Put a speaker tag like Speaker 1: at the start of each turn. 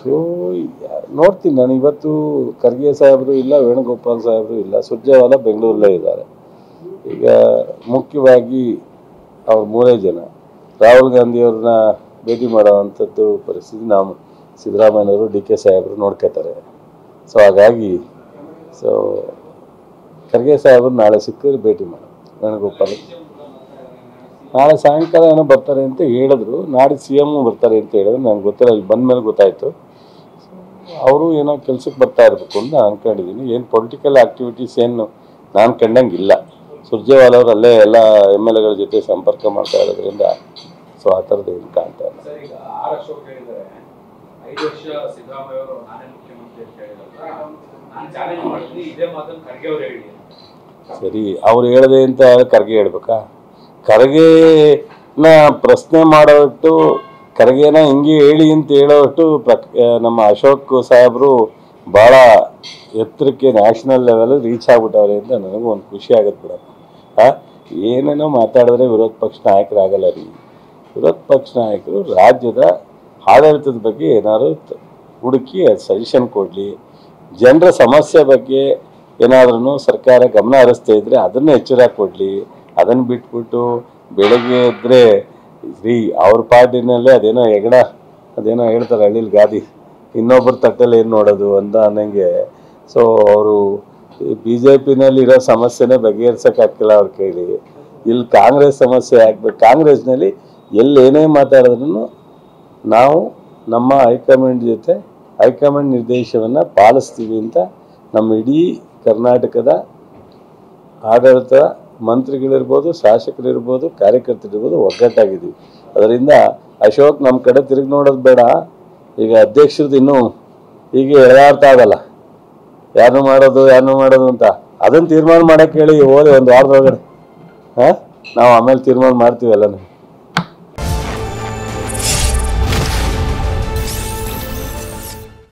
Speaker 1: So ನೋಡ್ತೀನಿ ನಾನು. ಇವತ್ತು ಖರ್ಗೆ ಸಾಹೇಬರು ಇಲ್ಲ, ವೇಣುಗೋಪಾಲ್ ಸಾಹೇಬರು ಇಲ್ಲ, ಸುರ್ಜೇವಾಲಾ ಬೆಂಗಳೂರಲ್ಲೇ ಇದ್ದಾರೆ. ಈಗ ಮುಖ್ಯವಾಗಿ ಅವ್ರು 3 ಜನ ರಾಹುಲ್ ಗಾಂಧಿಯವ್ರನ್ನ ಭೇಟಿ ಮಾಡೋವಂಥದ್ದು ಪರಿಸ್ಥಿತಿ ನಾವು ಸಿದ್ದರಾಮಯ್ಯನವರು, DK ಸಾಹೇಬರು ನೋಡ್ಕೋತಾರೆ. ಸೊ ಹಾಗಾಗಿ ಖರ್ಗೆ ಸಾಹೇಬರು ನಾಳೆ ಸಿಕ್ಕಿದ್ರೆ ಭೇಟಿ ಮಾಡೋದು. ವೇಣುಗೋಪಾಲ್ ನಾಳೆ ಸಾಯಂಕಾಲ ಏನೋ ಬರ್ತಾರೆ ಅಂತ ಹೇಳಿದ್ರು, ನಾಳೆ CM ಬರ್ತಾರೆ ಅಂತ ಹೇಳಿದ್ರು. ನನಗೆ ಗೊತ್ತಿಲ್ಲ, ಇಲ್ಲಿ ಬಂದ ಮೇಲೆ ಗೊತ್ತಾಯಿತು. ಅವರು ಏನೋ ಕೆಲಸಕ್ಕೆ ಬರ್ತಾ ಇರಬೇಕು ಅಂತ ಅಂದ್ಕೊಂಡಿದ್ದೀನಿ. ಏನು ಪೊಲಿಟಿಕಲ್ ಆ್ಯಕ್ಟಿವಿಟೀಸ್ ಏನು ನಾನು ಕಂಡಂಗಿಲ್ಲ. ಸುರ್ಜೇವಾಲಾ ಅವರು ಅಲ್ಲೇ ಎಲ್ಲ MLAಗಳ ಜೊತೆ ಸಂಪರ್ಕ ಮಾಡ್ತಾ ಇರೋದ್ರಿಂದ ಸೊ ಆ ಥರದ್ದು ಏನು ಕಾಣ್ತಾ ಇಲ್ಲ. ಸರಿ, ಅವ್ರು ಹೇಳಿದೆ ಅಂತ ಖರ್ಗೆ ಹೇಳ್ಬೇಕಾ? ಖರ್ಗೆನ ಪ್ರಶ್ನೆ ಮಾಡೋಷ್ಟು, ಖರ್ಗೆನ ಹಿಂಗೆ ಹೇಳಿ ಅಂತ ಹೇಳೋಷ್ಟು ನಮ್ಮ ಅಶೋಕ್ ಸಾಹೇಬರು ಭಾಳ ಎತ್ತರಕ್ಕೆ ನ್ಯಾಷನಲ್ ಲೆವೆಲ್ ರೀಚ್ ಆಗ್ಬಿಟ್ಟವ್ರೆ ಅಂತ ನನಗೂ ಒಂದು ಖುಷಿ ಆಗುತ್ತೆ ಬಿಡಪ್ಪ. ಏನೇನೋ ಮಾತಾಡಿದ್ರೆ ವಿರೋಧ ಪಕ್ಷ ನಾಯಕರಾಗಲ್ಲ ರೀ. ವಿರೋಧ ಪಕ್ಷ ನಾಯಕರು ರಾಜ್ಯದ ಆಡಳಿತದ ಬಗ್ಗೆ ಏನಾದ್ರು ಹುಡುಕಿ ಸಜೆಷನ್ ಕೊಡಲಿ, ಜನರ ಸಮಸ್ಯೆ ಬಗ್ಗೆ ಏನಾದ್ರೂ ಸರ್ಕಾರ ಗಮನ ಹರಿಸ್ತಾ ಇದ್ರೆ ಅದನ್ನು ಎಚ್ಚರ ಕೊಡಲಿ. ಅದನ್ನು ಬಿಟ್ಬಿಟ್ಟು ಬೆಳಗ್ಗೆ ಇದ್ದರೆ ರೀ ಅವ್ರ ಪಾರ್ಟಿನಲ್ಲೇ ಅದೇನೋ ಅದೇನೋ ಹೇಳ್ತಾರೆ ಹಳ್ಳಿಲಿ ಗಾದಿ, ಇನ್ನೊಬ್ಬರ ತಟ್ಟಲ್ಲಿ ಏನು ನೋಡೋದು ಅಂತ ಅನ್ನಂಗೆ. ಸೊ ಅವರು BJPನಲ್ಲಿ ಇರೋ ಸಮಸ್ಯೆನೇ ಬಗೆಹರಿಸೋಕ್ಕಾಗ್ತಿಲ್ಲ ಅವ್ರ ಕೈಲಿ. ಇಲ್ಲಿ ಕಾಂಗ್ರೆಸ್ ಸಮಸ್ಯೆ ಆಗ್ಬೇಕು. ಕಾಂಗ್ರೆಸ್ನಲ್ಲಿ ಎಲ್ಲೇನೇ ಮಾತಾಡಿದ್ರು ನಾವು ನಮ್ಮ ಹೈಕಮಾಂಡ್ ಜೊತೆ ಹೈಕಮಾಂಡ್ ನಿರ್ದೇಶನವನ್ನು ಪಾಲಿಸ್ತೀವಿ ಅಂತ ನಮ್ಮ ಇಡೀ ಕರ್ನಾಟಕದ ಆಡಳಿತ ಮಂತ್ರಿಗಳಿರ್ಬೋದು, ಶಾಸಕರಿರ್ಬೋದು, ಕಾರ್ಯಕರ್ತರಿರ್ಬೋದು ಒಗ್ಗಟ್ಟಾಗಿದ್ದೀವಿ. ಅದರಿಂದ ಅಶೋಕ್ ನಮ್ಮ ಕಡೆ ತಿರುಗಿ ನೋಡೋದು ಬೇಡ. ಈಗ ಅಧ್ಯಕ್ಷರದ್ದು ಇನ್ನೂ ಹೀಗೆ ಎಳೆದಾಡ್ತಾ ಆಗಲ್ಲ, ಯಾರನ್ನು ಮಾಡೋದು ಅಂತ. ಅದನ್ನು ತೀರ್ಮಾನ ಮಾಡೋಕ್ಕೆ ಹೇಳಿ ಹೋಗಿ ಒಂದು ವಾರದೊಳಗಡೆ ನಾವು ಆಮೇಲೆ ತೀರ್ಮಾನ ಮಾಡ್ತೀವಿ ಎಲ್ಲನೂ.